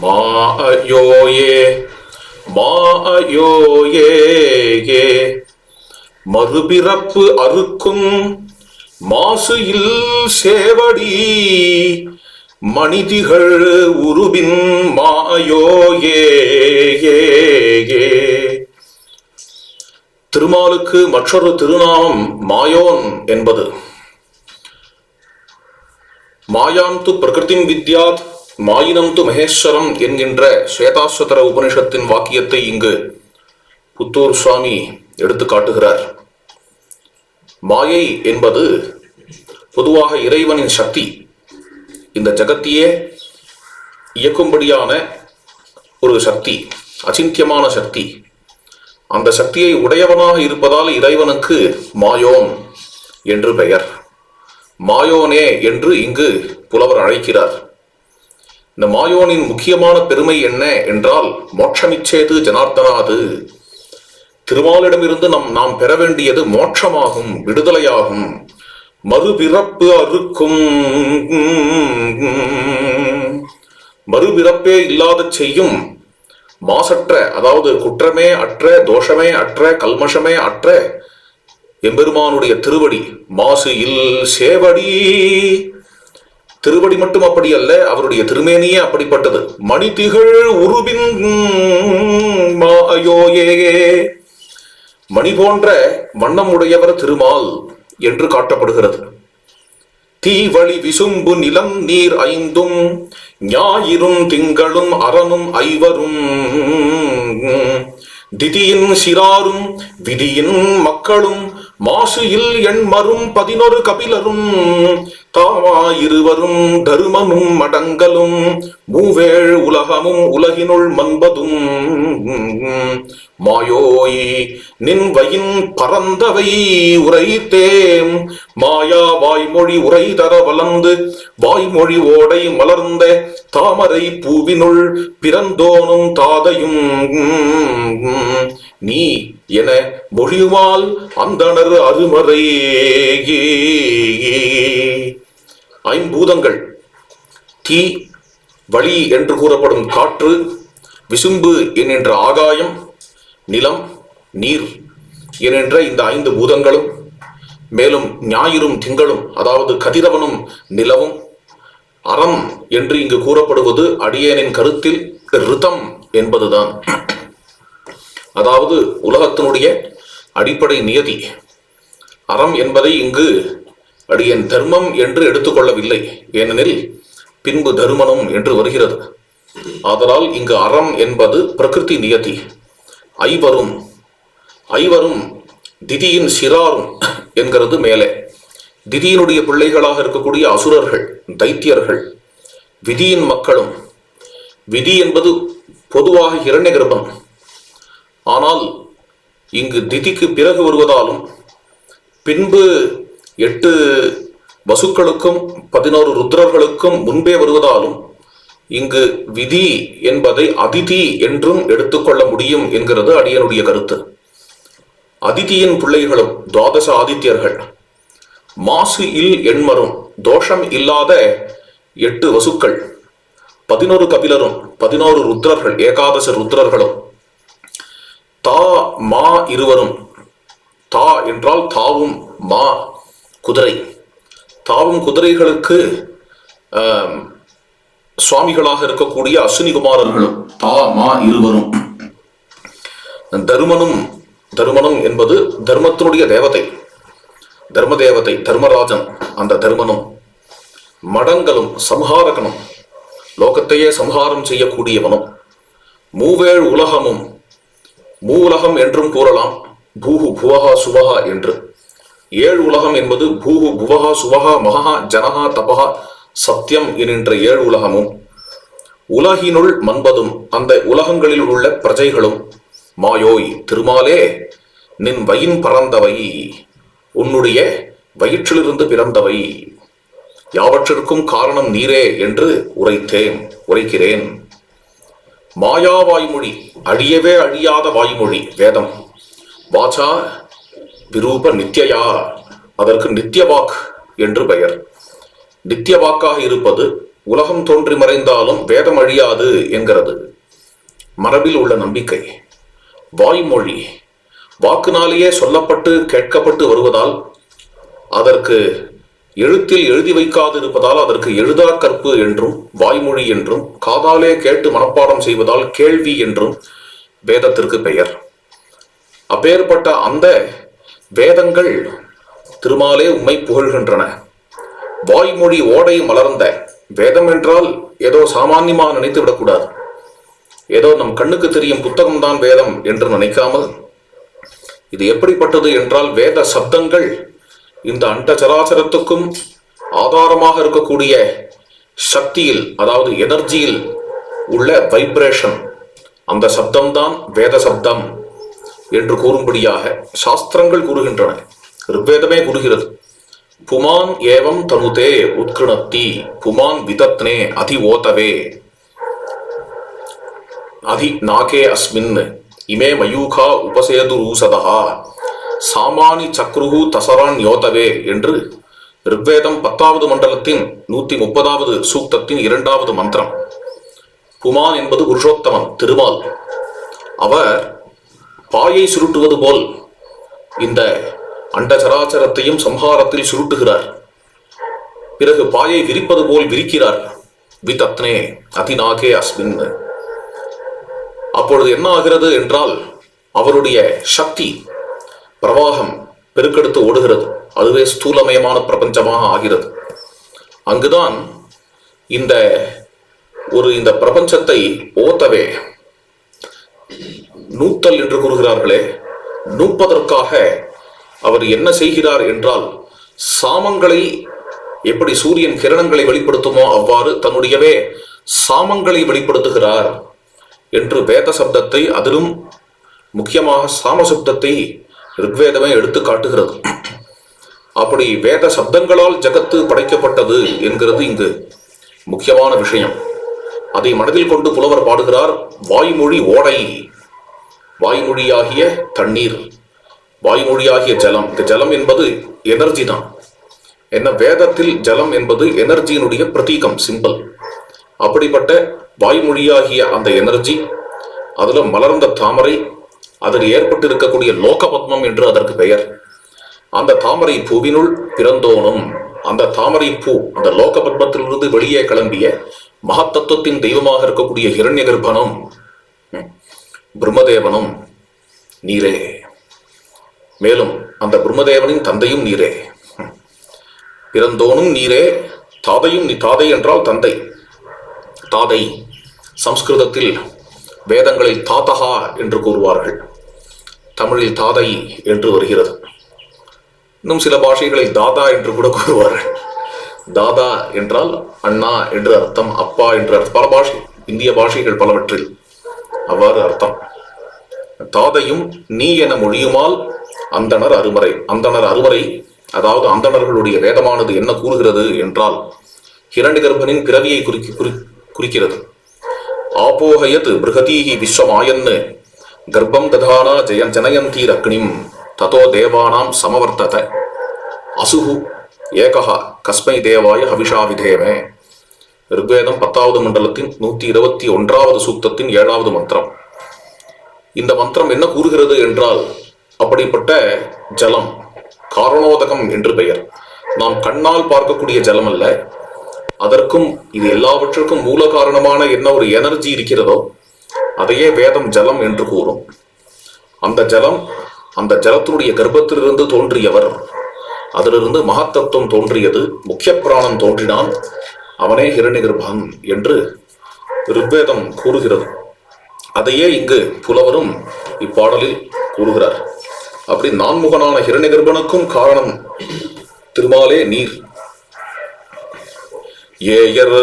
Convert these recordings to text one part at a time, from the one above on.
மாயோயே மாயோயே மறுபிறப்பு அறுக்கும் மாசு இல் சேவடி மனிதிகள் உருபின் மாயோயே. திருமாலுக்கு மற்றொரு திருநாமம் மாயோன் என்பது. மாயாம் து பிரகிருதிம் வித்யாத் மாயினம் து மகேஸ்வரம் என்கின்ற ஸ்வேதாஸ்வதர உபனிஷத்தின் வாக்கியத்தை இங்கு புத்தூர் சுவாமி எடுத்து காட்டுகிறார். மாயை என்பது பொதுவாக இறைவனின் சக்தி, இந்த ஜகத்தியே இயக்கும்படியான ஒரு சக்தி, அச்சிந்தியமான சக்தி. அந்த சக்தியை உடையவனாக இருப்பதால் இறைவனுக்கு மாயோன் என்று பெயர். மாயோனே என்று இங்கு புலவர் அழைக்கிறார். இந்த மாயோனின் முக்கியமான பெருமை என்ன என்றால், மோட்சமிச்சேது ஜனார்த்தனாது, திருமாலிடமிருந்து நாம் பெற வேண்டியது மோட்சமாகும், விடுதலையாகும். மறுபிறப்பு அறுக்கும், மறுபிறப்பே இல்லாத செய்யும், மாசற்ற, அதாவது குற்றமே அற்ற, தோஷமே அற்ற, கல்மஷமே அற்ற எம்பெருமானுடைய திருவடி. மாசு இல் சேவடி, திருவடி மட்டும் அப்படி அல்ல, அவருடைய திருமேனியே அப்படிப்பட்டது. மணிதிகள் உருபின் மாயோயே, மணி போன்ற வண்ணம் உடையவர் திருமால் என்று காட்டப்படுகிறது. தீவழி விசும்பு நிலம் நீர் ஐந்தும் ஞாயிறும் திங்களும் அரணும் ஐவரும் திதியின் சிறாரும் விதியின் மக்களும் மாசு இல் எண்மரும் 11 கபிலரும் தாமாயிருவரும் தருமமும் மடங்களும் மூவேழ் உலகமும் உலகினுள் மன்பதும் மாயோய் நின் வயின் பரந்தவை உரைத்தேம். மாயா வாய்மொழி உரை தர வளர்ந்து வாய்மொழி ஓடை மலர்ந்த தாமரை பூவினுள் பிறந்தோனும் தாதையும் நீ என மொழிவால் அந்தணர் அருமறை. ஐம்பூதங்கள், தீ, வழி என்று கூறப்படும் காற்று, விசும்பு என்கின்ற ஆகாயம், நிலம், நீர் என்கின்ற இந்த 5 பூதங்களும், மேலும் ஞாயிறும் திங்களும், அதாவது கதிரவனும் நிலவும், அறம் என்று இங்கு கூறப்படுவது அடியேனின் கருத்தில் ரிதம் என்பதுதான். அதாவது உலகத்தினுடைய அடிப்படை நியதி. அறம் என்பதை இங்கு அடியேன் தர்மம் என்று எடுத்துக்கொள்ளவில்லை, ஏனெனில் பின்பு தருமனும் என்று வருகிறது. ஆதலால் இங்கு அறம் என்பது பிரகிருதி நியதி. ஐவரும், ஐவரும் திதியின் சிறாரும் என்கிறது மேலே. திதியினுடைய பிள்ளைகளாக இருக்கக்கூடிய அசுரர்கள், தைத்தியர்கள், விதியின் மக்களும். விதி என்பது பொதுவாக ஹிரண்யகர்ப்பன். ஆனால் இங்கு திதிக்கு பிறகு வருவதாலும் பின்பு 8 வசுக்களுக்கும் 11 ருத்ரர்களுக்கும் முன்பே வருவதாலும் இங்கு விதி என்பதை அதிதி என்றும் எடுத்துக்கொள்ள முடியும் என்கிறது அடியனுடைய கருத்து. அதிதியின் பிள்ளைகளும் துவாதச ஆதித்யர்கள். மாசு இல் எண்மரும், தோஷம் இல்லாத 8 வசுக்கள், 11 கபிலரும், 11 ருத்ரர்கள், ஏகாதச ருத்ரர்களும், தா மா இருவரும். தா என்றால் தாவும், மா குதிரை. தாவும் குதிரைகளுக்கு சுவாமிகளாக இருக்கக்கூடிய அஸ்வினி குமாரர்களும், தா மா இருவரும். தருமனும், தருமனும் என்பது தர்மத்தினுடைய தேவதை, தர்ம தேவதை, தர்மராஜன். அந்த தர்மனும், மடங்களும், சம்ஹாரகனும், லோகத்தையே சம்ஹாரம் செய்யக்கூடியவனும், மூவேழ் உலகமும், மூவுலகம் என்றும் கூறலாம், பூஹு புவஹா சுவஹா என்று. 7 உலகம் என்பது பூஹு புவஹா சுவஹா மகா ஜனஹா தபஹா சத்தியம் என்கின்ற 7 உலகமும், உலகினுள் மன்பதும், அந்த உலகங்களில் உள்ள பிரஜைகளும். மாயோய் திருமாலே நின் வயின் பறந்தவை, உன்னுடைய வயிற்றிலிருந்து பிறந்தவை, யாவற்றிற்கும் காரணம் நீரே என்று உரைக்கிறேன். மாயா வாய்மொழி, அழியவே அழியாத வாய்மொழி வேதம். வாசா விரூப நித்யா, அதற்கு நித்திய வாக் என்று பெயர். நித்திய வாக்காக இருப்பது உலகம் தோன்றி மறைந்தாலும் வேதம் அழியாது என்கிறது மரபில் உள்ள நம்பிக்கை. வாய்மொழி வாக்குனாலேயே சொல்லப்பட்டு கேட்கப்பட்டு வருவதால், அதற்கு எழுத்தில் எழுதி வைக்காது இருப்பதால் அதற்கு எழுதா கற்பு என்றும், வாய்மொழி என்றும், காதாலே கேட்டு மனப்பாடம் செய்வதால் கேள்வி என்றும் வேதத்திற்கு பெயர். அப்பேற்பட்ட அந்த வேதங்கள் திருமாலே உம்மை புகழ்கின்றன. வாய்மொழி ஓடை மலர்ந்த வேதம் என்றால் ஏதோ சாமான்யமா நினைத்து விடக்கூடாது. ஏதோ நம் கண்ணுக்கு தெரியும் புத்தகம்தான் வேதம் என்று நினைக்காமல், இது எப்படிப்பட்டது என்றால் வேத சப்தங்கள் இந்த அண்ட சராசரத்துக்கும் ஆதாரமாக இருக்கக்கூடிய சக்தியில், அதாவது எனர்ஜியில் உள்ள வைப்ரேஷன், அந்த சப்தம்தான் வேத சப்தம் என்று கூறும்படியாக சாஸ்திரங்கள் கூறுகின்றன. ரிக்வேதமே கூறுகிறது, புமான் ஏவம் தனுதே உத்கிருணத்தி புமான் விதத்னே அதி ஓதவே அதி நாகே அஸ்மின் இமே மயூகா உபசேதுரூசதா சாமானி சக்ருஹு தசரான் யோதவே என்று ரிக்வேதம் 10வது மண்டலத்தின் 130வது சூக்தத்தின் 2வது மந்திரம். புமான் என்பது புருஷோத்தமன், திருமால். அவர் பாயை சுருட்டுவது போல் இந்த அண்டசராச்சரத்தையும் சம்ஹாரத்தில் சுருட்டுகிறார். பிறகு பாயை விரிப்பது போல் விரிக்கிறார். விதத்னே அதிநாகே அஸ்மின். அப்பொழுது என்ன ஆகிறது என்றால், அவருடைய சக்தி பிரவாகம் பெருக்கெடுத்து ஓடுகிறது. அதுவே ஸ்தூலமயமான பிரபஞ்சமாக ஆகிறது. அங்குதான் இந்த பிரபஞ்சத்தை ஓத்தவே நூத்தல் என்று கூறுகிறார்களே, நூப்பதற்காக அவர் என்ன செய்கிறார் என்றால், சாமங்களை எப்படி சூரியன் கிரணங்களை வெளிப்படுத்துமோ அவ்வாறு தன்னுடையவே சாமங்களை வெளிப்படுத்துகிறார் என்று வேத சப்தத்தை, அதிலும் முக்கியமாக சாம சப்தத்தை ரிக்வேதமே எடுத்து காட்டுகிறது. அப்படி வேத சப்தங்களால் ஜகத்து படைக்கப்பட்டது என்கிறது இங்கு முக்கியமான விஷயம். அதை மனதில் கொண்டு புலவர் பாடுகிறார், வாய்மொழி ஓடை, வாய்மொழியாகிய தண்ணீர், வாய்மொழியாகிய ஜலம். இந்த ஜலம் என்பது எனர்ஜி தான். என்ன, வேதத்தில் ஜலம் என்பது எனர்ஜியினுடைய பிரதீகம், சிம்பல். அப்படிப்பட்ட வாய்மொழியாகிய அந்த எனர்ஜி, அதுல மலர்ந்த தாமரை, அதில் ஏற்பட்டு இருக்கக்கூடிய லோகபத்மம் என்று அதற்கு பெயர். அந்த தாமரை பூவினுள் பிறந்தோனும், அந்த தாமரை பூ, அந்த லோகபத்மத்திலிருந்து வெளியே கிளம்பிய மகத்தத்துவத்தின் தெய்வமாக இருக்கக்கூடிய ஹிரண்ய கர்ப்பனும் பிரம்மதேவனும் நீரே. மேலும் அந்த பிரம்மதேவனின் தந்தையும் நீரே. பிறந்தோனும் நீரே, தாதையும் நீ. தாதை என்றால் தந்தை. தாதை சம்ஸ்கிருதத்தில் வேதங்களில் தாத்தகா என்று கூறுவார்கள். தமிழில் தாதை என்று வருகிறது. இன்னும் சில பாஷைகளில் தாதா என்று கூட கூறுவார்கள். தாதா என்றால் அண்ணா என்று அர்த்தம், அப்பா என்று அர்த்தம். பல பாஷை, இந்திய பாஷைகள் பலவற்றில் அவ்வாறு அர்த்தம். தாதையும் நீ என மொழியுமால் அந்தணர் அருமறை. அந்தணர் அருமறை, அதாவது அந்தணர்களுடைய வேதமானது என்ன கூறுகிறது என்றால், ஹிரண்யகர்ப்பனின் பிறவியை குறிக்கிறது. ஆபோஹயத் பிருகதீஹி விஸ்வமாயன்னு கர்ப்பம் ததானா ஜனயந்தீர் அக்னிம் ததோ தேவானாம் சமவர்த்தத அசுஹு ஏகஹ கஸ்மை தேவாய ஹவிஷா விதேமே. ரிக்வேதம் 10வது மண்டலத்தின் 121வது சூக்தத்தின் 7வது மந்திரம். இந்த மந்திரம் என்ன கூறுகிறது என்றால், அப்படிப்பட்ட ஜலம் காரணோதகம் என்று பெயர். நாம் கண்ணால் பார்க்கக்கூடிய ஜலம் அல்ல, அதற்கும் இது எல்லாவற்றுக்கும் மூல காரணமான என்ன ஒரு எனர்ஜி இருக்கிறதோ அதையே வேதம் ஜலம் என்று கூறும். அந்த ஜலம், அந்த ஜலத்தினுடைய கர்ப்பத்திலிருந்து தோன்றியவர், அதிலிருந்து மகத்தத்துவம் தோன்றியது, முக்கிய பிராணன் தோன்றினான், அவனே ஹிரண்யகர்ப்பன் என்று ரிக்வேதம் கூறுகிறது. அதையே இங்கு புலவரும் இப்பாடலில் கூறுகிறார். அப்படி நான்முகனான ஹிரண்யகர்ப்பனுக்கும் காரணம் திருமாலே நீர். ஏயர்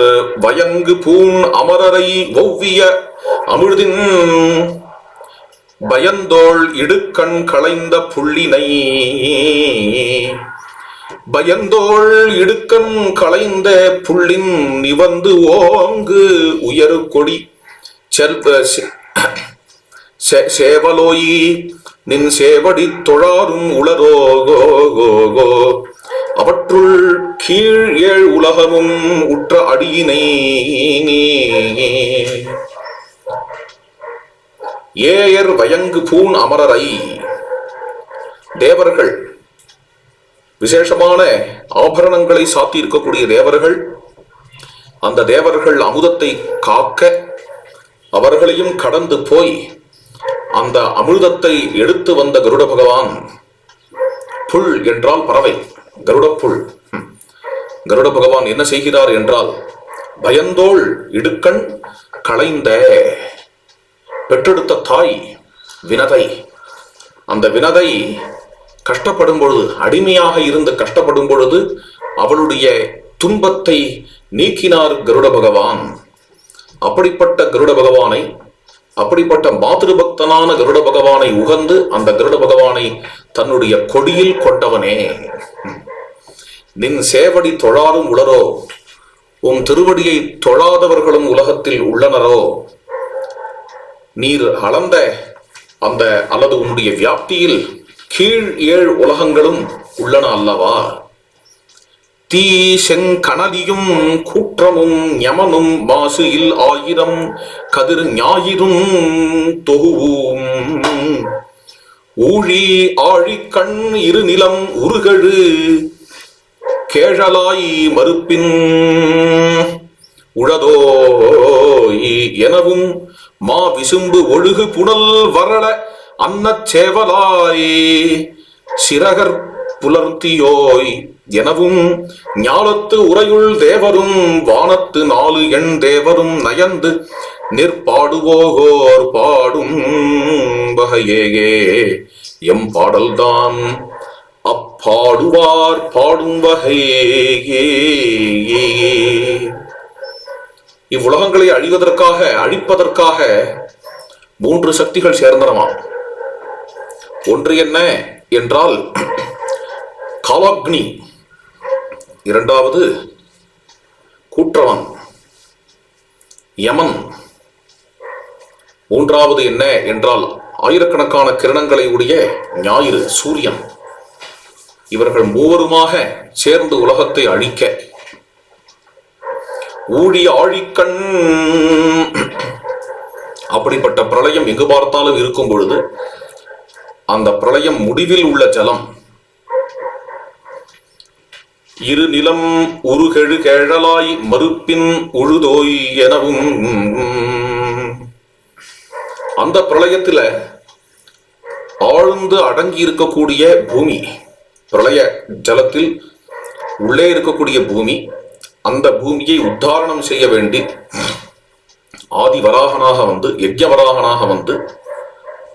வயங்கு பூண் அமரரை ஒவ்விய அமிழ்தின் பயந்தோள் இடுக்கண் களைந்த புள்ளினை. பயந்தோள் இடுக்கண் களைந்த புள்ளின் நிவந்து ஓங்கு உயரு கொடி சேவலோயி நின் சேவடி தொழாரும் உளரோகோ. அவற்றுள் கீழ் ஏழ் உலகமும் உற்ற அடியினை ஏயர் வயங்கு பூண் அமரரை. தேவர்கள், விசேஷமான ஆபரணங்களை சாத்தி இருக்கக்கூடிய தேவர்கள், அந்த தேவர்கள் அமுதத்தை காக்க அவர்களையும் கடந்து போய் அந்த அமிர்தத்தை எடுத்து வந்த கருட பகவான், புல் என்றால் பறவை, கருடப்புல். கருட பகவான் என்ன செய்கிறார் என்றால், பயந்தோள் இடுக்கண் களைந்த, பெற்றெடுத்த தாய் வினதை, அந்த வினதை கஷ்டப்படும் பொழுது, அடிமையாக இருந்து கஷ்டப்படும் பொழுது அவளுடைய துன்பத்தை நீக்கினார் கருட பகவான். அப்படிப்பட்ட கருட பகவானை, அப்படிப்பட்ட மாத்ரு பக்தனான கருட பகவானை உகந்து அந்த கருட பகவானை தன்னுடைய கொடியில் கொண்டவனே. நின் சேவடி தொழாரும் உளரோ, உன் திருவடியை தொழாதவர்களும் உலகத்தில் உள்ளனரோ. நீர் அளந்த அந்த அல்லது உன்னுடைய வியாப்தியில் கீழ் ஏழு உலகங்களும் உள்ளன அல்லவா. தீ செங்கணலியும் கூற்றமும் யமனும் மாசு இல் ஆயிரம் கதிர் ஞாயிறும் தொகுவும் ஊழி ஆழிக்கண் இரு நிலம் உருகழு கேழலாய் மறுப்பின் உழதோய் எனவும் மா விசும்பு ஒழுகு புனல் வரள அன்னச் சேவலாய் சிறகர் புலர்த்தியோய் எனவும் ஞாலத்து உரையுள் தேவரும் வானத்து 4 எண் தேவரும் நயந்து நிற்பாடுவோகோர் பாடும் வகையே எம் பாடல்தான் அப்பாடுவார் பாடும் வகையே. இவ்வுலகங்களை அழிவதற்காக, அழிப்பதற்காக 3 சக்திகள் சேர்ந்தனவாம். ஒன்று என்ன என்றால் காலாக்னி, இரண்டாவது கூற்றவன் யமன், மூன்றாவது என்ன என்றால் ஆயிரக்கணக்கான கிரணங்களை உடைய ஞாயிறு சூரியன். இவர்கள் மூவருமாக சேர்ந்து உலகத்தை அழிக்க ஊழி ஆழிக்கண், அப்படிப்பட்ட பிரளயம் எங்கு பார்த்தாலும் இருக்கும் பொழுது அந்த பிரளயம் முடிவில் உள்ள ஜலம் இரு நிலம் உருகெழு கேழலாய் மறுப்பின் உழுதோய் எனவும், அந்த பிரளயத்தில் ஆழ்ந்து அடங்கி இருக்கக்கூடிய பூமி, பிரளய ஜலத்தில் உள்ளே இருக்கக்கூடிய பூமி, அந்த பூமியை உத்தாரணம் செய்ய வேண்டி ஆதி வராகனாக வந்து, யஜ்ஞ வராகனாக வந்து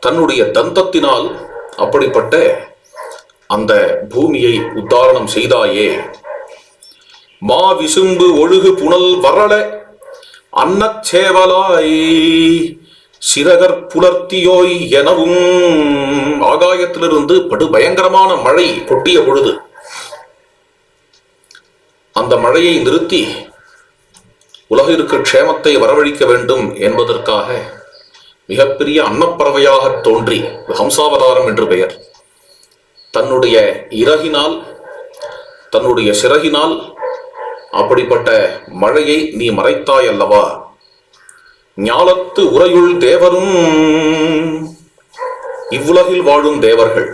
தன்னுடைய தந்தத்தினால் அப்படிப்பட்ட அந்த பூமியை உத்தாரணம் செய்தாயே. மா விசும்பு ஒழுகு புனல் வரள அன்னச் சேவலாய் சிறகர் புலர்த்தியோய் எனவும், ஆகாயத்திலிருந்து படு பயங்கரமான மழை கொட்டிய பொழுது அந்த மழையை நிறுத்தி உலகிற்கு க்ஷேமத்தை வரவழைக்க வேண்டும் என்பதற்காக மிகப்பெரிய அன்னப்பறவையாக தோன்றி, ஹம்சாவதாரம் என்று பெயர், தன்னுடைய இறகினால், தன்னுடைய சிறகினால் அப்படிப்பட்ட மழையை நீ மறைத்தாய் அல்லவா. ஞாலத்து உரையுள் தேவரும், இவ்வுலகில் வாழும் தேவர்கள்,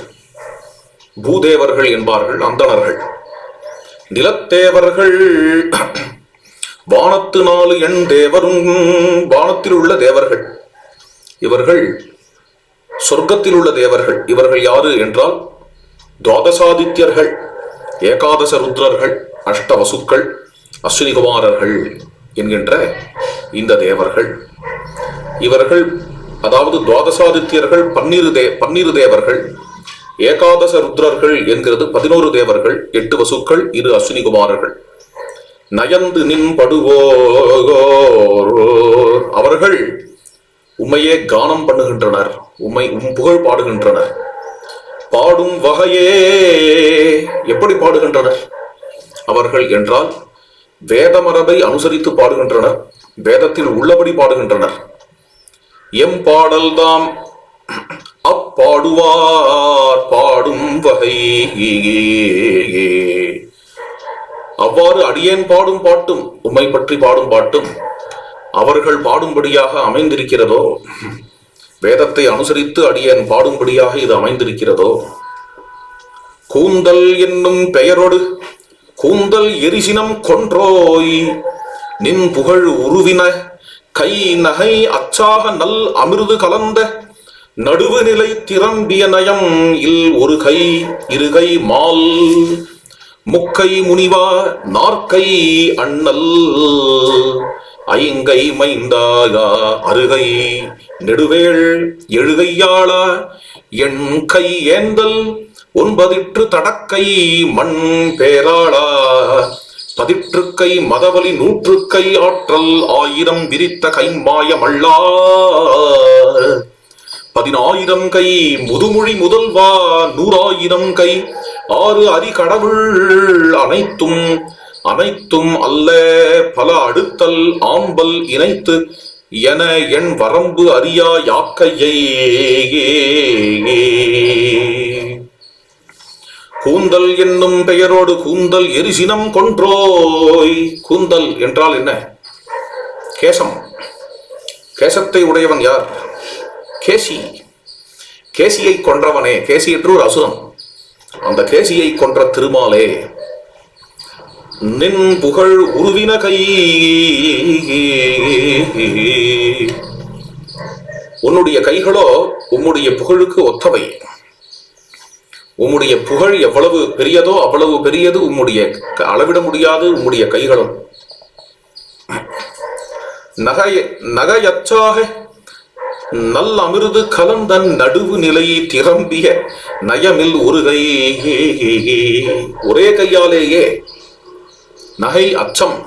பூதேவர்கள் என்பார்கள் அந்தணர்கள், நிலத்தேவர்கள், வானத்து 4 எண் தேவரும், வானத்தில் உள்ள தேவர்கள், இவர்கள் சொர்க்கத்தில் உள்ள தேவர்கள். இவர்கள் யாரு என்றால் துவாதசாதித்யர்கள், ஏகாதச ருத்ரர்கள், அஷ்டவசுக்கள், அஸ்வினிகுமாரர்கள் என்கின்ற இந்த தேவர்கள். இவர்கள், அதாவது துவாதசாதித்யர்கள் 12 தேவர்கள், ஏகாதச ருத்ரர்கள் என்கிறது 11 தேவர்கள், 8 வசுக்கள், 2 அஸ்வினிகுமாரர்கள். நயந்து நின் படுவோர், அவர்கள் உம்மையே கானம் பண்ணுகின்றனர், உம் புகழ் பாடுகின்றனர். பாடும் வகையே, எப்படி பாடுகின்றனர் அவர்கள் என்றால் வேத மரபை அனுசரித்து பாடுகின்றனர், வேதத்தில் உள்ளபடி பாடுகின்றனர். எம் பாடல்தாம் அப்பாடுவார் பாடும் வகை அவ்வாறு அடியேன் பாடும் பாட்டும், உம்மை பற்றி பாடும் பாட்டும் அவர்கள் பாடும்படியாக அமைந்திருக்கிறதோ, வேதத்தை அனுசரித்து அடியேன் பாடும்படியாக இது அமைந்திருக்கிறதோ, கூந்தல் என்னும் பெயரோடு கூந்தல் எரிசினம் கொன்றோய், நின் புகழ் உருவின கை நகை அச்சாக நல் அமிர்து கலந்த நடுவு நிலை திரம்பிய நயம் இல் ஒரு கை இருகை மால் முக்கை முனிவா நாற்கை அண்ணல் ஐங்கை மைந்தாயா அருகை நெடுவேள் எழுகையாளா என் கை ஏந்தல் ஒன்பதிற்று தடக்கை மண் பேராளா பதிற்றுக்கை மதவலி நூற்றுக்கை ஆற்றல் ஆயிரம் விரித்த கைமாயமல்லா 10,000 கை முதுமொழி முதல்வா 100,000 கை 6 அரி கடவுள் அனைத்தும் அனைத்தும் அல்ல பல அடுத்தல் ஆம்பல் இணைத்து என என் வரம்பு அறியா யாக்கையே. கூந்தல் என்னும் பெயரோடு கூந்தல் எரிசினம் கொன்றோய். கூந்தல் என்றால் என்ன? கேசம். கேசத்தை உடையவன் யார்? கேசி. கேசியை கொன்றவனே. கேசி என்று ஒரு அசுரன். அந்த கேசியை கொன்ற திருமாலே, நின் புகழ் உருவின கை, உன்னுடைய கைகளோ உம்முடைய புகழுக்கு ஒத்தவை. உம்முடைய புகழ் எவ்வளவு பெரியதோ அவ்வளவு பெரியது உம்முடைய அளவிட முடியாது உம்முடைய கைகளும். நகையச்சாக நல் அமிர்து கலந்தன் நடுவு நிலையை திரம்பிய நயமில் ஒரு கை, ஒரே கையாலேயே நகை அச்சம்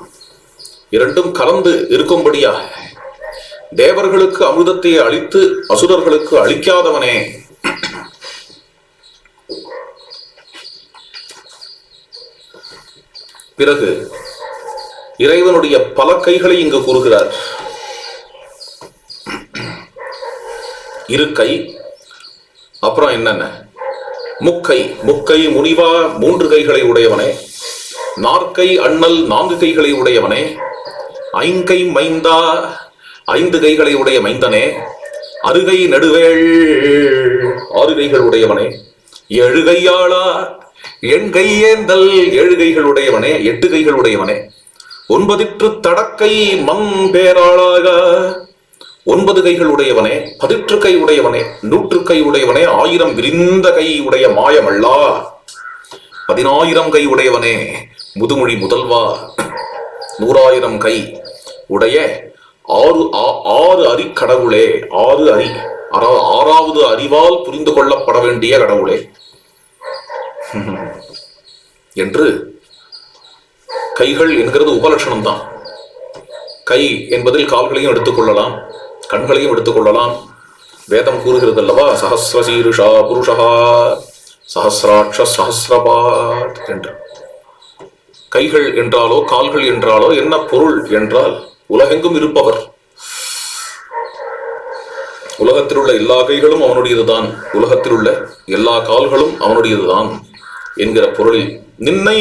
இரண்டும் கலந்து இருக்கும்படியாக தேவர்களுக்கு அமிர்தத்தை அளித்து அசுரர்களுக்கு அளிக்காதவனே. பிறகு இறைவனுடைய பல கைகளை இங்கு கூறுகிறார். இருக்கை, அப்புறம் என்னென்ன? முக்கை. முக்கை முனிவா 3 கைகளை உடையவனே. நாற்கை அண்ணல் 4 கைகளை உடையவனே. ஐங்கை மைந்தா 5 கைகளை உடைய மைந்தனே. அருகை நடுவேள் 6 கைகள் உடையவனே. எழுகையாளா என் கையேந்தல் 7 கைகள் உடையவனே. 8 கைகள் உடையவனே. 9 தடக்கை மண் பேராளாக 9 கைகள் உடையவனே. 10 கை உடையவனே. 100 கை உடையவனே. 1000 விரிந்த கை உடைய மாயமல்லா 10,000 கை உடையவனே. முதுமொழி முதல்வா 100,000 கை உடைய 6 அரி கடவுளே. 6 அரி, 6வது அறிவால் புரிந்து கொள்ளப்பட வேண்டிய கடவுளே என்று. கைகள் என்கிறது உபலட்சணம் தான். கை என்பதில் கால்களையும் எடுத்துக்கொள்ளலாம், கண்களையும் எடுத்துக்கொள்ளலாம். வேதம் கூறுகிறது அல்லவா, சஹஸ்ரசீருஷா புருஷா சஹஸ்ராட்ச சஹஸ்ரபாத் என்று. கைகள் என்றாலோ கால்கள் என்றாலோ என்ன பொருள் என்றால், உலகெங்கும் இருப்பவர். உலகத்தில் உள்ள எல்லா கைகளும் அவனுடையதுதான், உலகத்தில் உள்ள எல்லா கால்களும் அவனுடையதுதான் என்கிற பொருளில் நின்னை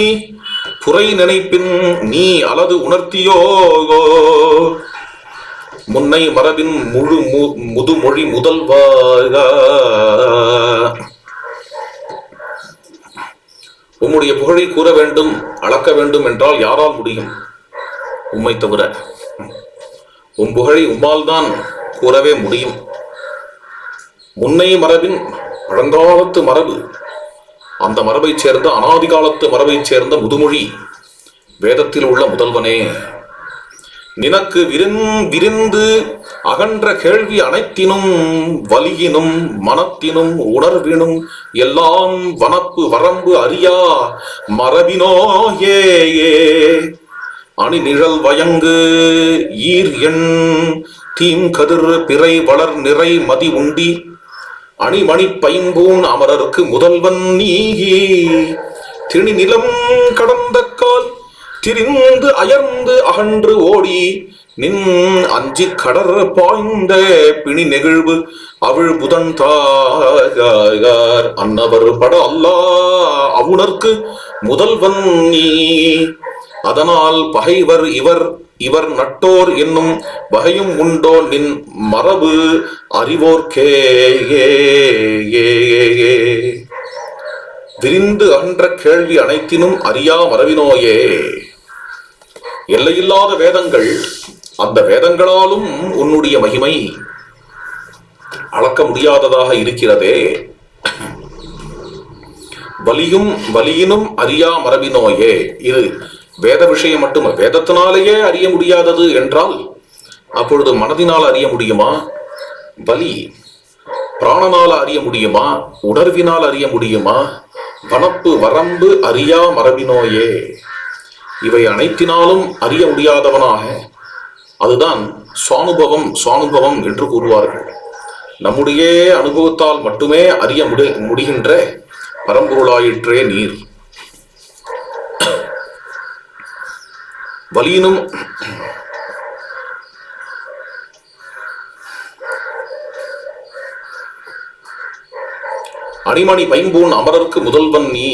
புரை நினைப்பின் நீ அல்லது உணர்த்தியோகோ முன்னை மரபின் முதுமொழி முதல்வாக. உம்முடைய புகழை கூற வேண்டும், அளக்க வேண்டும் என்றால் யாரால் முடியும்? உம்மை தவிர. உம் புகழை உம்மால் தான் கூறவே முடியும். முன்னை மரபின் பழங்காலத்து மரபு, அந்த மரபைச் சேர்ந்த அனாதி காலத்து மரபைச் சேர்ந்த முதுமொழி வேதத்தில் உள்ள முதல்வனே, நினக்கு விரிந்து அகன்ற கேள்வி அனைத்தினும் வலியினும் மனத்தினும் உணர்வினும் எல்லாம் வனப்பு வரம்பு அறியா மரபினோ ஏ அணி நிழல் வயங்கு ஈர் எண் தீம் கதிர் பிறை வளர் நிறை மதி உண்டி அணிமணி பைம்பூன் அமரருக்கு முதல்வன் நீ திணி நிலம் கடந்த கால் திரிந்து அயர்ந்து அகன்று ஓடி நின் அஞ்சி கடர் பாய்ந்த பிணி நெகிழ்வு அவிழ் புதன் தாயார் அன்னவர் பட அல்லா அவுணர்க்கு முதல்வன் நீ அதனால் பகைவர் இவர் நட்டோர் என்னும் வகையும் உண்டோ நின் மரபு அறிவோர்க்கே விரிந்து அகன்ற கேள்வி அனைத்தினும் அறியா மரபினோயே. எல்லையில்லாத வேதங்கள், அந்த வேதங்களாலும் உன்னுடைய மகிமை அளக்க முடியாததாக இருக்கிறதே. வலியினும் அறியா மரபினோயே. இது வேத விஷயம் மட்டும். வேதத்தினாலேயே அறிய முடியாதது என்றால் அப்பொழுது மனதினால் அறிய முடியுமா? வலி பிராணனால் அறிய முடியுமா? உணர்வினால் அறிய முடியுமா? வனப்பு வரம்பு அறியா மரபினோயே. இவை அனைத்தினாலும் அறிய முடியாதவனாக, அதுதான் சுவானுபவம் என்று கூறுவார்கள். நம்முடைய அனுபவத்தால் மட்டுமே அறிய முடிகின்ற பரம்பொருளாயிற்றே நீர். வலியினும் அணிமணி பைம்பூன் அமரருக்கு முதல்வன் நீ.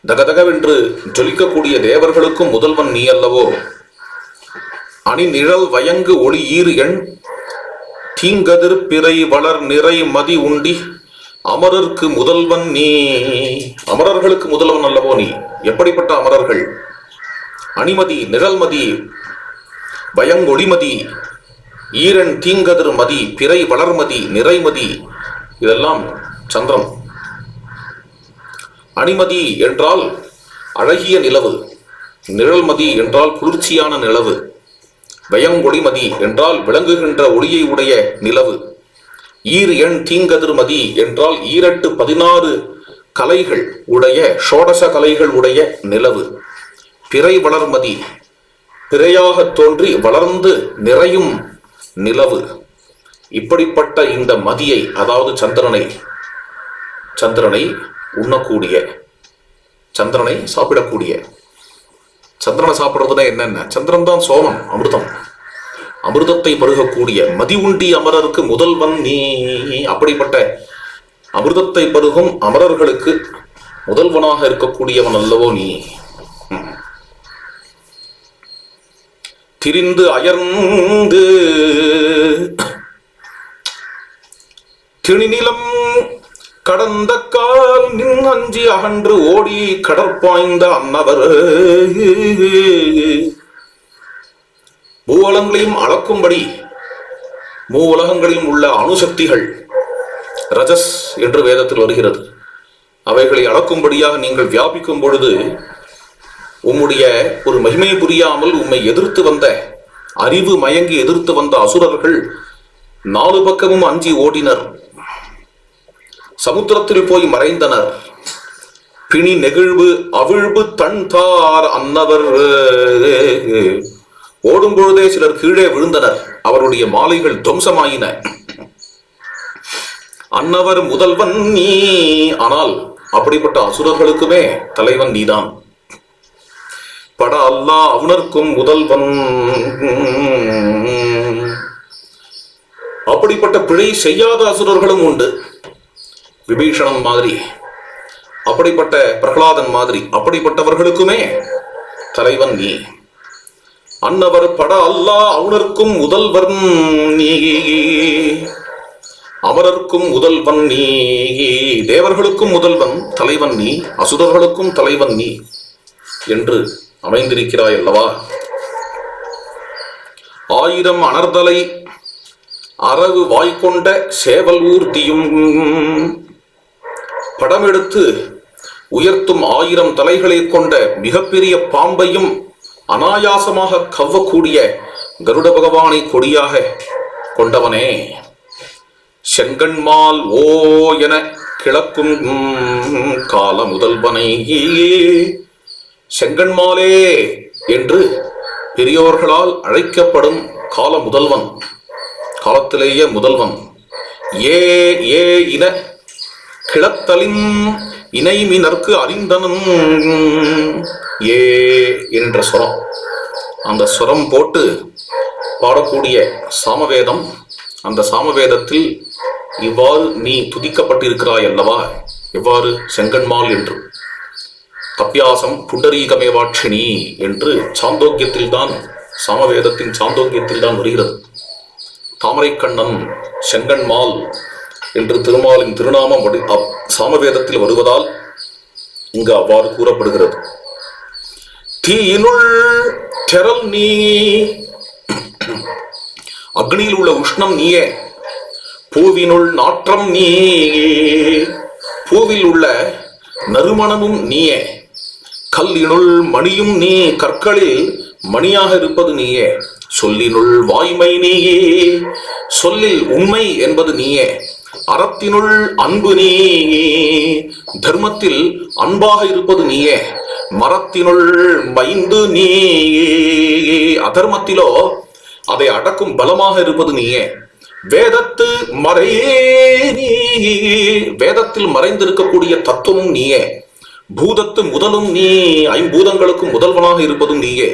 தகதகவென்று ஜொலிக்கக்கூடிய தேவர்களுக்கும் முதல்வன் நீ அல்லவோ. அணி நிழல் வயங்கு ஒளி ஈர் எண் தீங்கதிர் பிறை வளர் நிறை மதி உண்டி அமரருக்கு முதல்வன் நீ. அமரர்களுக்கு முதல்வன் அல்லவோ நீ. எப்படிப்பட்ட அமரர்கள்? அணிமதி, நிழல்மதி, பயங்கொளிமதி, ஈரன் தீங்கதிர் மதி, பிறை வளர்மதி, நிறைமதி, இதெல்லாம் சந்திரன். அணிமதி என்றால் அழகிய நிலவு, நிழல்மதி என்றால் குளிர்ச்சியான நிலவு, பயங்கொளிமதி என்றால் விளங்குகின்ற ஒளியை உடைய நிலவு, ஈர் எண் தீங்கதிர் மதி என்றால் 16 கலைகள் உடைய ஷோடச கலைகள் உடைய நிலவு, பிறை வளர்மதி பிறையாக தோன்றி வளர்ந்து நிறையும் நிலவு. இப்படிப்பட்ட இந்த மதியை, அதாவது சந்திரனை உண்ணக்கூடிய, சந்திரனை சாப்பிடக்கூடிய, சந்திரனை சாப்பிடுறதுன்னா என்னென்ன? சந்திரன் தான் சோமம், அமிர்தம், அமிர்தத்தை பருகக்கூடிய மதி உண்டி அமரருக்கு முதல்வன் நீ. அப்படிப்பட்ட அமிர்தத்தை பருகும் அமரர்களுக்கு முதல்வனாக இருக்கக்கூடியவன் அல்லவோ நீ. திரிந்து அயர்ந்து திணிநிலம் கடந்த கால் நின் அஞ்சி அகன்று ஓடி கடற்பாய்ந்த அன்னவர் மூவலங்களையும் அளக்கும்படி, மூவுலகங்களிலும் உள்ள அணுசக்திகள் ரஜஸ் என்று வேதத்தில் வருகிறது, அவைகளை அளக்கும்படியாக நீங்கள் வியாபிக்கும் பொழுது உம்முடைய ஒரு மகிமையை புரியாமல் உம்மை எதிர்த்து வந்த, அறிவு மயங்கி எதிர்த்து வந்த அசுரர்கள் 4 பக்கமும் அஞ்சி ஓடினர், சமுத்திரத்தில் போய் மறைந்தனர். பிணி நெகிழ்வு அவிழ்வு தன் தார் அன்னவர். ஓடும் பொழுதே சிலர் கீழே விழுந்தனர், அவருடைய மாலைகள் துவம்சமாயின. அன்னவர் முதல்வன் நீ. ஆனால் அப்படிப்பட்ட அசுரர்களுக்குமே தலைவன் நீதான். பட அல்லா அவுணர்க்கும் முதல்வன். அப்படிப்பட்ட பிழை செய்யாத அசுரர்களும் உண்டு. விபீஷணன் மாதிரி, அப்படிப்பட்ட பிரகலாதன் மாதிரி, அப்படிப்பட்டவர்களுக்குமே தலைவன் நீ. அன்னவர் பட அல்லா அவுணர்க்கும் முதல்வன் நீ, அமரர்க்கும் முதல்வன் நீ, தேவர்களுக்கும் முதல்வன் தலைவன் நீ, அசுரர்களுக்கும் தலைவன் நீ என்று அமைந்திருக்கிறாய் அல்லவா. 1000 அனர்தலை அரவு வாய்கொண்ட சேவல் ஊர்தியும் படமெடுத்து உயர்த்தும் 1000 தலைகளை கொண்ட மிகப்பெரிய பாம்பையும் அனாயாசமாக கவ்வக்கூடிய கருட பகவானை கொடியாக கொண்டவனே, செங்கண்மால் ஓ என கிளக்கும் கால முதல்வனை, செங்கண்மாலே என்று பெரியோர்களால் அழைக்கப்படும் கால முதல்வன், காலத்திலேயே முதல்வன், ஏ ஏ இன கிளத்தலின் இணைமினர்க்கு அறிந்தனும் ஏ என்ற ஸ்வரம். அந்த ஸ்வரம் போட்டு பாடக்கூடிய சாமவேதம். அந்த சாமவேதத்தில் இவ்வாறு நீ துதிக்கப்பட்டிருக்கிறாய் அல்லவா? எவ்வாறு? செங்கன்மால் என்று. கப்பியாசம் புண்டரீகமேவாட்சினி என்று சாந்தோக்கியத்தில் தான், சாமவேதத்தின் சாந்தோக்கியத்தில் தான் வருகிறது. தாமரைக்கண்ணன் செங்கன்மால் என்று திருமாலின் திருநாமம் சாமவேதத்தில் வருவதால் இங்கு அவ்வாறு கூறப்படுகிறது. தீயினுள் தெரல் நீ, அக்னியில் உள்ள உஷ்ணம் நீயே. பூவினுள் நாற்றம் நீயே, பூவில் உள்ள நறுமணமும் நீயே. கல்லினுள் மணியும் நீ, கற்களில் மணியாக இருப்பது நீயே. சொல்லினுள் வாய்மை நீயே, சொல்லில் உண்மை என்பது நீயே. அறத்தினுள் அன்பு நீயே, தர்மத்தில் அன்பாக இருப்பது நீயே. மரத்தினுள் மைந்து நீயே, அதர்மத்திலோ அதை அடக்கும் பலமாக இருப்பது நீயே. வேதத்து மறையே நீயே, வேதத்தில் மறைந்திருக்கக்கூடிய தத்துவமும் நீயே. பூதத்து முதலும் நீ, ஐம்பூதங்களுக்கும் முதல்வனாக இருப்பதும் நீயே.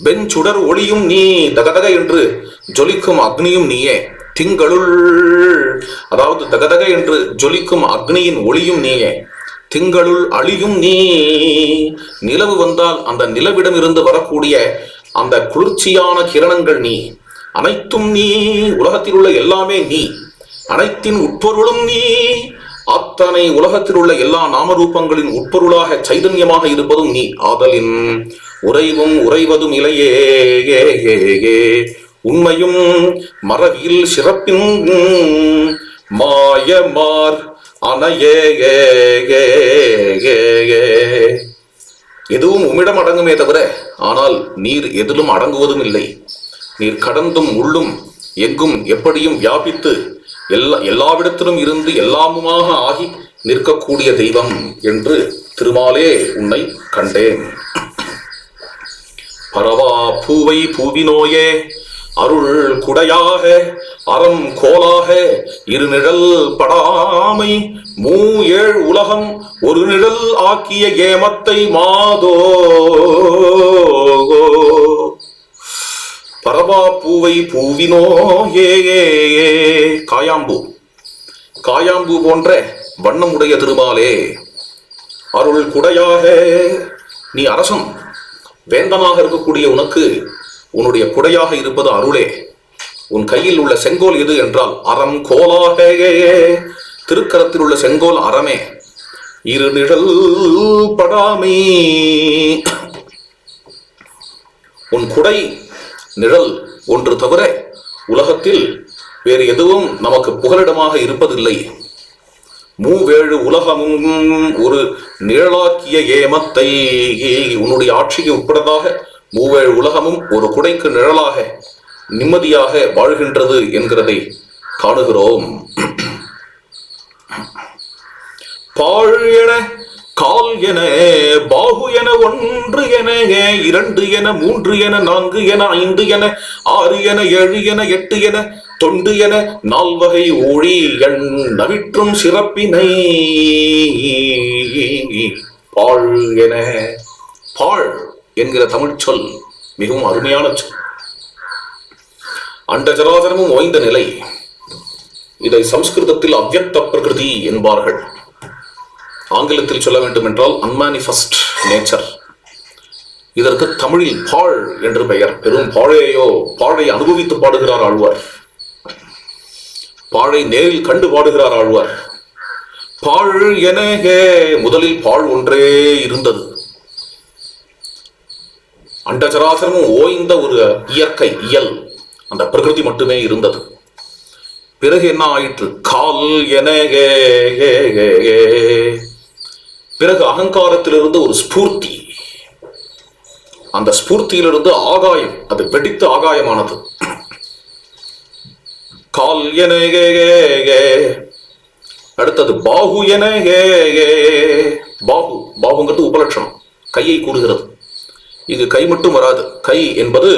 வெஞ்சுடர் ஒளியும் நீ, தகதக என்று ஜொலிக்கும் அக்னியும் நீயே. திங்களுள், அதாவது தகதக என்று ஜொலிக்கும் அக்னியின் ஒளியும் நீயே. திங்களுள் அழியும் நீ, நிலவு வந்தால் அந்த நிலவிடமிருந்து வரக்கூடிய அந்த குளிர்ச்சியான கிரணங்கள் நீ. அனைத்தும் நீ, உலகத்தில் உள்ள எல்லாமே நீ. அனைத்தின் உட்பொருளும் நீ, அத்தனை உலகத்தில் உள்ள எல்லா நாமரூபங்களின் உட்பொருளாக சைதன்யமாக இருப்பதும் நீ. ஆதலின் உறைவும் உறைவதும் இலையே, உண்மையும் மறவியில் சிறப்பின் மாயமார் அணையே. எதுவும் உம்மிடம் அடங்குமே தவிர, ஆனால் நீர் எதிலும் அடங்குவதும் இல்லை. நீர் கடந்தும் உள்ளும் எங்கும் எப்படியும் வியாபித்து எல்லாவிடத்திலும் இருந்து எல்லாமுமாக ஆகி நிற்கக்கூடிய தெய்வம் என்று திருமாலே உன்னை கண்டேன். பரவா பூவை பூவினோயே, அருள் குடையாக அறம் கோலாக இருநிழல் படாமை மூ ஏழ் உலகம் ஒரு நிழல் ஆக்கிய ஏமத்தை மாதோ. பரவா பூவை பூவினோ ஏ, காயாம்பூ, காயாம்பூ போன்ற வண்ணமுடைய திருமாலே, அருள் குடையாக, நீ அரசன் வேந்தனாக இருக்கக்கூடிய உனக்கு உன்னுடைய குடையாக இருப்பது அருளே. உன் கையில் உள்ள செங்கோல் எது என்றால் அறம் கோலாக, திருக்கரத்தில் உள்ள செங்கோல் அறமே. இரு நிழல் படாமை, உன் குடை நிழல் ஒன்று தவிர உலகத்தில் வேறு எதுவும் நமக்கு புகலிடமாக இருப்பதில்லை. மூவேழு உலகமும் ஒரு நிழலாக்கிய ஏமத்தை, உன்னுடைய ஆட்சிக்கு உட்பட்டதாக மூவேழு உலகமும் ஒரு குடைக்கு நிழலாக நிம்மதியாக வாழ்கின்றது என்கிறதை காணுகிறோம். பாழ் என கால் என பாகு என ஒன்று என இரண்டு என மூன்று என நான்கு என ஐந்து என ஆறு என ஏழு என எட்டு என தொண்டு என நால்வகை ஊழி எண் நவிற்றும் சிறப்பினை. பாழ் என, பாழ் என்கிற தமிழ் சொல் மிகவும் அருமையான சொல். அண்டஜராதனமும் ஓய்ந்த நிலை. இதை சம்ஸ்கிருதத்தில் அவ்யக்த பிரகிருதி என்பார்கள். ஆங்கிலத்தில் சொல்ல வேண்டும் என்றால் அன்மானிஃபெஸ்ட் நேச்சர். இதற்கு தமிழில் பாழ் என்று பெயர். பெரும் பாழையோ, பாழை அனுபவித்து பாடுகிறார் ஆழ்வார். பாழை நேரில் கண்டு பாடுகிறார் ஆழ்வார். பாழ் என, முதலில் பாழ் ஒன்றே இருந்தது. அண்டச்சராசரமும் ஓய்ந்த ஒரு இயற்கை இயல், அந்த பிரகிருதி மட்டுமே இருந்தது. பிறகு என்ன ஆயிற்று? கால் என, பிறகு அகங்காரத்திலிருந்து ஒரு ஸ்பூர்த்தி. அந்த ஸ்பூர்த்தியிலிருந்து ஆகாயம், அது வெடித்து ஆகாயமானது. கால் என, அடுத்தது பாகு என, பாகு, பாகுங்கிறது உபலட்சணம், கையை கூறுகிறது. இங்கு கை மட்டும் வராது. கை என்பது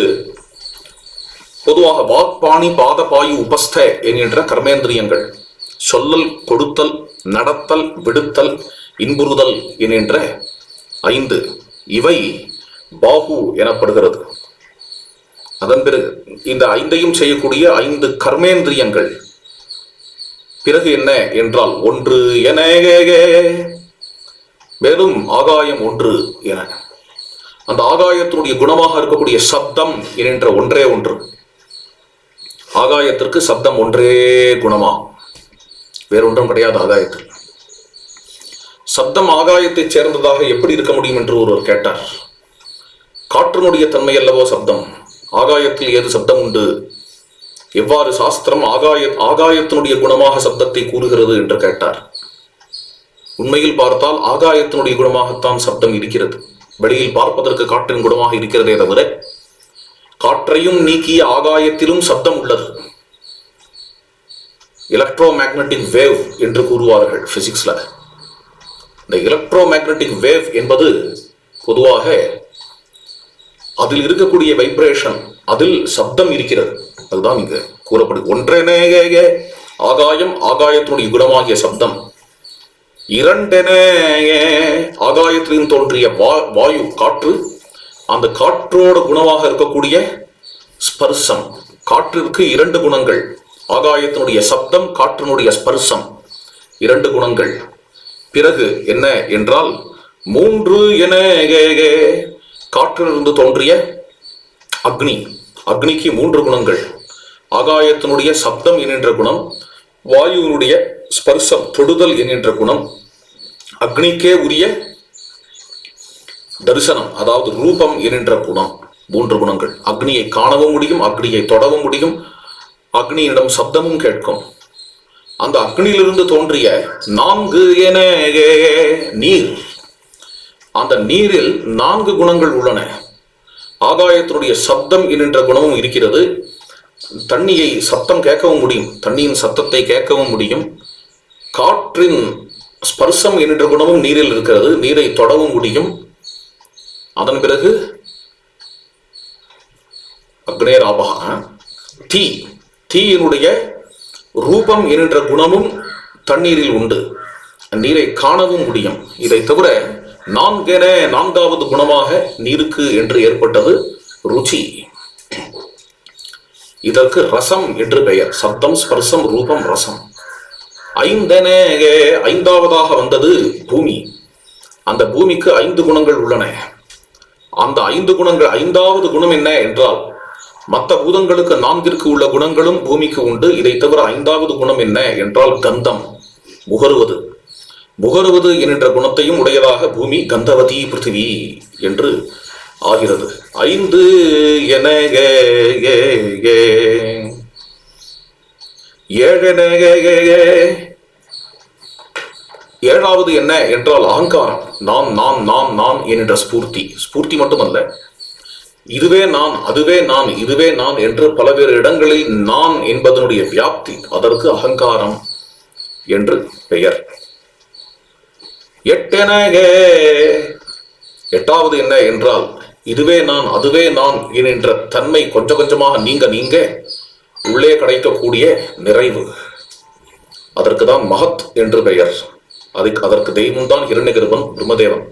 பொதுவாக வாக்பாணி பாத பாயு உபஸ்த என்கின்ற கர்மேந்திரியங்கள். சொல்லல், கொடுத்தல், நடத்தல், விடுத்தல், இன்புறுதல் என்கின்ற 5 இவை பாஹு எனப்படுகிறது. அதன் பிறகு இந்த ஐந்தையும் செய்யக்கூடிய 5 கர்மேந்திரியங்கள். பிறகு என்ன என்றால் 1 என, மேலும் ஆகாயம் 1 என. அந்த ஆகாயத்தினுடைய குணமாக இருக்கக்கூடிய சப்தம் என்கின்ற ஒன்றே ஒன்று. ஆகாயத்திற்கு சப்தம் ஒன்றே குணமா, வேறொன்றும் கிடையாது. ஆகாயத்தில் சப்தம் ஆகாயத்தை சேர்ந்ததாக எப்படி இருக்க முடியும் என்று ஒருவர் கேட்டார். காற்றினுடைய தன்மை அல்லவோ சப்தம், ஆகாயத்தில் ஏது சப்தம் உண்டு? எவ்வாறு சாஸ்திரம் ஆகாயத்தினுடைய குணமாக சப்தத்தை கூறுகிறது என்று கேட்டார். உண்மையில் பார்த்தால் ஆகாயத்தினுடைய குணமாகத்தான் சப்தம் இருக்கிறது. வெளியில் பார்ப்பதற்கு காற்றின் குணமாக இருக்கிறதே தவிர காற்றையும் நீக்கிய ஆகாயத்திலும் சப்தம் உள்ளது. எலக்ட்ரோ மேக்னட்டிக் வேவ் என்று கூறுவார்கள் பிசிக்ஸ்ல. இந்த எலக்ட்ரோ மேக்னட்டிக் வேவ் என்பது பொதுவாக அதில் இருக்கக்கூடிய வைப்ரேஷன், அதில் சப்தம் இருக்கிறது. அதுதான் இங்கு கூறப்படுது. ஒன்றென ஆகாயம், ஆகாயத்தினுடைய குணமாகிய சப்தம். 2 ஆகாயத்திலும் தோன்றிய வாயு, காற்று. அந்த காற்றோட குணமாக இருக்கக்கூடிய ஸ்பர்சம். காற்றிற்கு 2 குணங்கள். ஆகாயத்தினுடைய சப்தம், காற்றினுடைய ஸ்பர்சம், 2 குணங்கள். பிறகு என்ன என்றால் 3 என, காற்றிலிருந்து தோன்றிய அக்னி. அக்னிக்கு 3 குணங்கள். ஆகாயத்தினுடைய சப்தம் என்கின்ற குணம், வாயுவினுடைய ஸ்பர்சம், தொடுதல் என்கின்ற குணம், அக்னிக்கே உரிய தரிசனம் அதாவது ரூபம் என்கின்ற குணம். 3 குணங்கள். அக்னியை காணவும் முடியும், அக்னியை தொடவும் முடியும், அக்னியிடம் சப்தமும் கேட்கும். அந்த அக்னியிலிருந்து தோன்றிய 4 என நீர். அந்த நீரில் 4 குணங்கள் உள்ளன. ஆகாயத்தினுடைய சப்தம் என்கின்ற குணமும் இருக்கிறது. தண்ணியை சத்தம் கேட்கவும் முடியும், தண்ணியின் சத்தத்தை கேட்கவும் முடியும். காற்றின் ஸ்பர்சம் என்கின்ற குணமும் நீரில் இருக்கிறது, நீரை தொடவும் முடியும். அதன் பிறகு அக்னேராபா, தீ. தீயினுடைய ரூபம் என்கின்ற குணமும் தண்ணீரில் உண்டு, நீரை காணவும் முடியும். இதை தவிர 4வது குணமாக நீருக்கு என்று ஏற்பட்டது ருச்சி. இதற்கு ரசம் என்று பெயர். சப்தம், ஸ்பர்சம், ரூபம், ரசம். 5வதாக வந்தது பூமி. அந்த பூமிக்கு 5 குணங்கள் உள்ளன. அந்த 5 குணங்கள், 5வது குணம் என்ன என்றால், மற்ற பூதங்களுக்கு 4 உள்ள குணங்களும் பூமிக்கு உண்டு. இதை தவிர 5வது குணம் என்ன என்றால் கந்தம், முகருவது. முகருவது என்கின்ற குணத்தையும் உடையதாக பூமி கந்தவதி பிருத்திவி என்று ஆகிறது. 5 என 7வது என்ன என்றால் அகங்காரம். நான் நான் நான் நான் என்கின்ற ஸ்பூர்த்தி. ஸ்பூர்த்தி மட்டுமல்ல, இதுவே நான், அதுவே நான், இதுவே நான் என்று பலவேறு இடங்களில் நான் என்பதனுடைய வியாப்தி, அதற்கு அகங்காரம் என்று பெயர். 8வது என்ன என்றால் இதுவே நான், அதுவே நான் என்கின்ற தன்மை கொஞ்சம் கொஞ்சமாக நீங்க உள்ளே கிடைக்கக்கூடிய நிறைவு. அதற்கு தான் மகத் என்று பெயர். அதற்கு தெய்வம் தான் ஹிரண்யகர்ப்பன், பிரம்மதேவன்.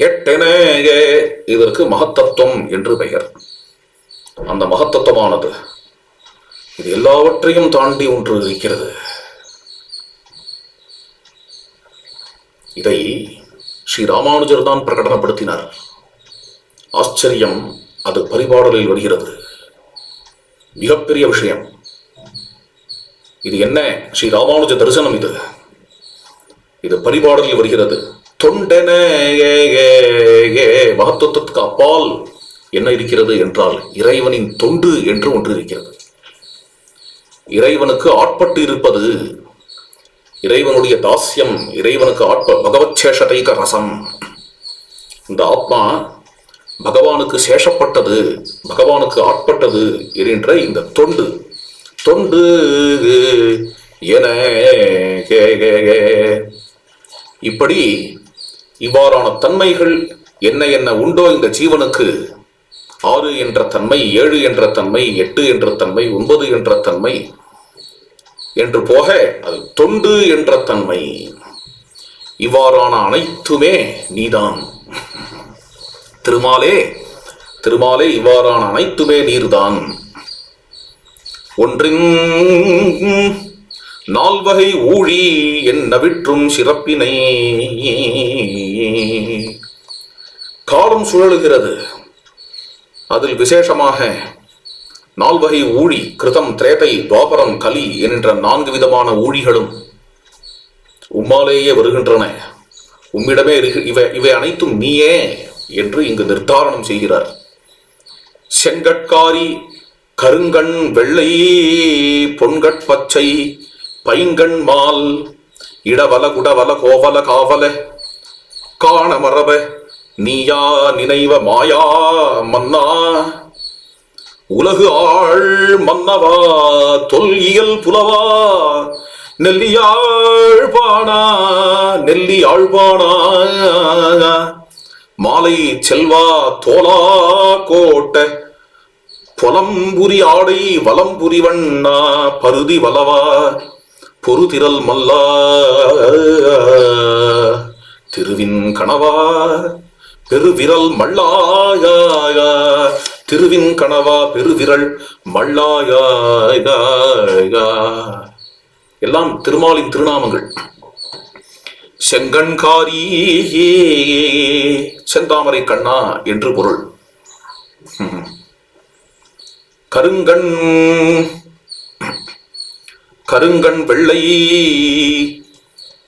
8 இதற்கு மகத்தத்துவம் என்று பெயர். அந்த மகத்தத்துவமானது இது எல்லாவற்றையும் தாண்டி ஒன்று இருக்கிறது. இதை ஸ்ரீ ராமானுஜர் தான் பிரகடனப்படுத்தினார். ஆச்சரியம், அது பரிபாடலில் வருகிறது. மிகப்பெரிய விஷயம். இது என்ன ஸ்ரீ ராமானுஜ தரிசனம்? இது பரிபாடலில் வருகிறது. தொண்டென மகத்துவத்துக்கு அப்பால் என்ன இருக்கிறது என்றால் இறைவனின் தொண்டு என்று ஒன்று இருக்கிறது. இறைவனுக்கு ஆட்பட்டு இருப்பது, இறைவனுடைய தாஸ்யம், இறைவனுக்கு பகவத் சேஷதைக ரசம். இந்த ஆத்மா பகவானுக்கு சேஷப்பட்டது, பகவானுக்கு ஆட்பட்டது என்கின்ற இந்த தொண்டு. தொண்டு என இப்படி இவ்வாறான தன்மைகள் என்ன என்ன உண்டோ இந்த ஜீவனுக்கு, 6 என்ற தன்மை, 7 என்ற தன்மை, 8 என்ற தன்மை, 9 என்ற தன்மை என்று போக அது தொண்டு என்ற தன்மை. இவ்வாறான அனைத்துமே நீதான். திருமாலே திருமாலே இவ்வாறான அனைத்துமே நீர்தான். ஒன்றின் நால்வகை ஊழி என்ன விற்றும் சிறப்பினை. காலம் சுழலுகிறது. அதில் விசேஷமாக நால்வகை ஊழி, கிருதம், திரேதை, துவாபரம், கலி என்ற 4 விதமான ஊழிகளும் உம்மாலேயே வருகின்றன. உம்மிடமே இவை அனைத்தும் நீயே என்று இங்கு நிர்தாரணம் செய்கிறார். செங்கட்காரி, கருங்கண் வெள்ளை, பொன்கட்பச்சை, பைங்கண் மால், இடவல குடவல கோவல காவல காண மரப நீயா நினைவ மாயா மன்னா உலகு ஆள் மன்னவா தொல்லியல் புலவா நெல்லியாழ்பானா நெல்லியாழ்பானா மாலை செல்வா தோலா கோட்ட பொலம்புரி ஆடை வலம்புரி வண்ணா பருதி வலவா பொருதிரல் மல்லா திருவின் கணவா பெருவிரல் மல்லாயா திருவின் கணவா பெருவிரல் மல்லாயா. எல்லாம் திருமாலின் திருநாமங்கள். செங்கண்காரி செந்தாமரை கண்ணா என்று பொருள். கருங்கண் கருங்கண் வெள்ளை,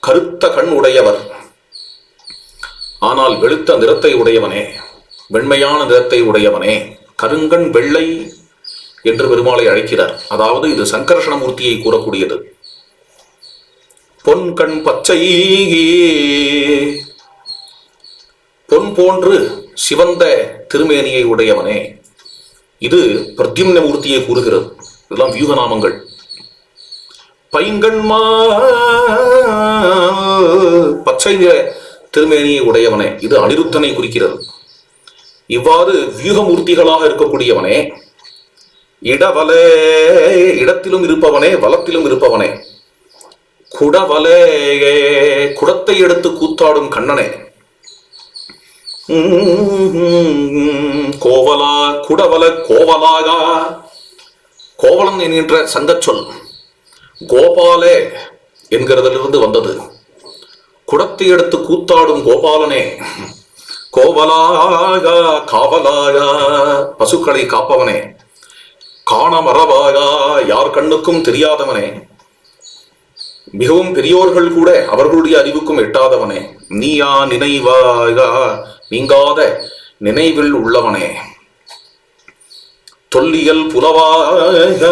கருத்த கண் உடையவர், ஆனால் வெளுத்த நிறத்தை உடையவனே, வெண்மையான நிறத்தை உடையவனே. கருங்கண் வெள்ளை என்று பெருமாளை அழைக்கிறார். அதாவது இது சங்கர்ஷணமூர்த்தியை கூறக்கூடியது. பொன் கண் பச்சை, பொன் போன்று சிவந்த திருமேனியை உடையவனே. இது பிரத்யும்ன மூர்த்தியை கூறுகிறது. இதெல்லாம் வியூகநாமங்கள். பைங்கண்மா, பச்சை நிற திருமேனியை உடையவனே, இது அனிருத்தனை குறிக்கிறது. இவ்வாறு வியூகமூர்த்திகளாக இருக்கக்கூடியவனே, இடவல, இடத்திலும் இருப்பவனே, வலத்திலும் இருப்பவனே, குடவலே, குடத்தை எடுத்து கூத்தாடும் கண்ணனே, கோவலா, குடவல கோவலாகா, கோவலன் என்கின்ற சங்கச்சொல் கோபாலே என்கிறதிலிருந்து வந்தது. குடத்தை எடுத்து கூத்தாடும் கோபாலனே, கோவலாகா காவலாகா, பசுக்களை காப்பவனே, காண மரபாகா, யார் கண்ணுக்கும் தெரியாதவனே, மிகவும் பெரியோர்கள் கூட அவர்களுடைய அறிவுக்கும் எட்டாதவனே, நீயா நினைவாகா, நீங்காத நினைவில் உள்ளவனே, தொல்லியல் புலவாக,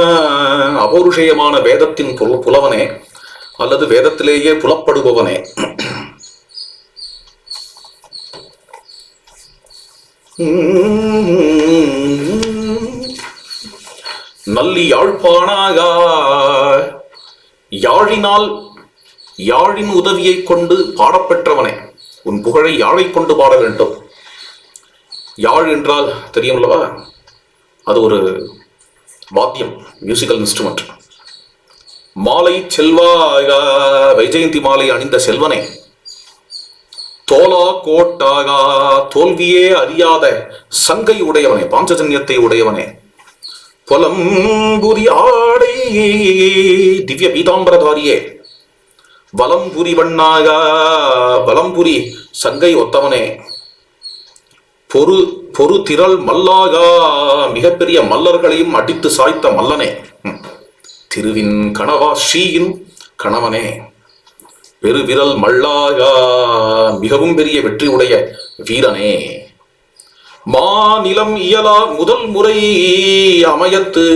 அபௌருஷேயமான வேதத்தின் புலவனே அல்லது வேதத்திலேயே புலப்படுபவனே. நல்லி யாழ்ப்பானாக, யாழினால் யாழின் உதவியை கொண்டு பாடப்பெற்றவனே, உன் புகழை யாழை கொண்டு பாட வேண்டும். யாழ் என்றால் தெரியும்லவா, அது ஒரு வாத்தியம், மியூசிக்கல் இன்ஸ்ட்ருமெண்ட். மாலை செல்வா, வைஜெயந்தி மாலை அணிந்த செல்வனே, தோலா கோட்டாகா, தோல்வியே அறியாத சங்கை உடையவனே, பாஞ்சஜன்யத்தை உடையவனே, பொலம்புரி ஆடை திவ்ய பீதாம்பரதாரியே, வலம்புரி வண்ணாகா, வலம்புரி சங்கை ஒத்தவனே, பொரு திரள் மல்லாகா, மிகப்பெரிய மல்லர்களையும் அடித்து சாய்த்த மல்லனே, திருவின் கணவா, ஸ்ரீயின் கணவனே, பெருவிரல் மல்லாகா, மிகவும் பெரிய வெற்றி உடைய வீரனே, மாநிலம் இயலா முதல் முறை அமையத்து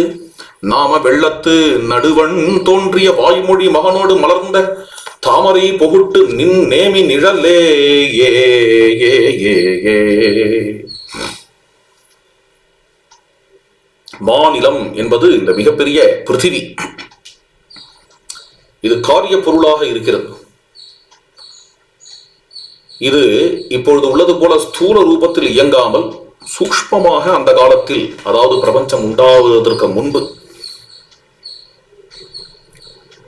நாம வெள்ளத்து நடுவன் தோன்றிய வாய்மொழி மகனோடு மலர்ந்த தாமரை பொகுட்டு நின் நேமி நிழலே. ஏ ஏ ஏ ஏ மாநிலம் என்பது இந்த மிகப்பெரிய பிருத்திவி. இது காரிய பொருளாக இருக்கிறது. இது இப்பொழுது உள்ளது போல ஸ்தூல ரூபத்தில் இயங்காமல் சூக்ஷ்மமாக அந்த காலத்தில், அதாவது பிரபஞ்சம் உண்டாவதற்கு முன்பு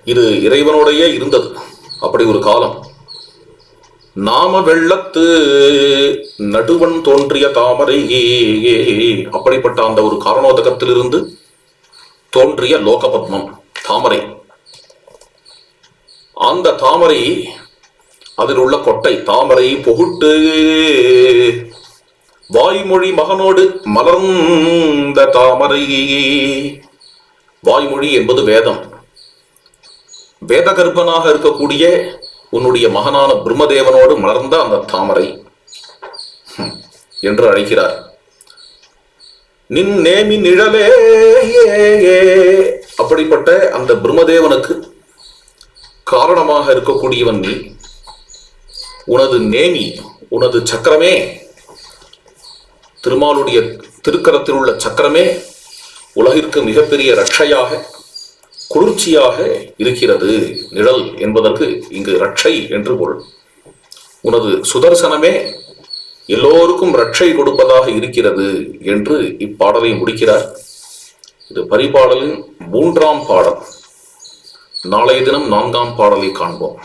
இது இறைவனோடையே இருந்தது. அப்படி ஒரு காலம். நாம வெள்ளத்து நடுவன் தோன்றிய தாமரை. அப்படிப்பட்ட அந்த ஒரு காரணோதகத்திலிருந்து தோன்றிய லோகபத்மம் தாமரை. அந்த தாமரை, அதில் உள்ள கொட்டை தாமரை பொகுட்டு வாய்மொழி மகனோடு மலர்ந்த தாமரை. வாய்மொழி என்பது வேதம். வேதகர்ப்பனாக இருக்கக்கூடிய உன்னுடைய மகனான பிரம்மதேவனோடு மலர்ந்த அந்த தாமரை என்று அழைக்கிறார். நின் நேமி நிழலே. அப்படிப்பட்ட அந்த பிரம்மதேவனுக்கு காரணமாக இருக்கக்கூடியவன் நீ. உனது நேமி, உனது சக்கரமே, திருமாலுடைய திருக்கரத்தில் உள்ள சக்கரமே உலகிற்கு மிகப்பெரிய ரட்சையாக, குளிர்ச்சியாக இருக்கிறது. நிழல் என்பதற்கு இங்கு ரட்சை என்று பொருள். உனது சுதர்சனமே எல்லோருக்கும் ரட்சை கொடுப்பதாக இருக்கிறது என்று இப்பாடலை முடிக்கிறார். இது பரிபாடலின் 3ஆம் பாடல். நாளைய தினம் 4ஆம் பாடலை காண்போம்.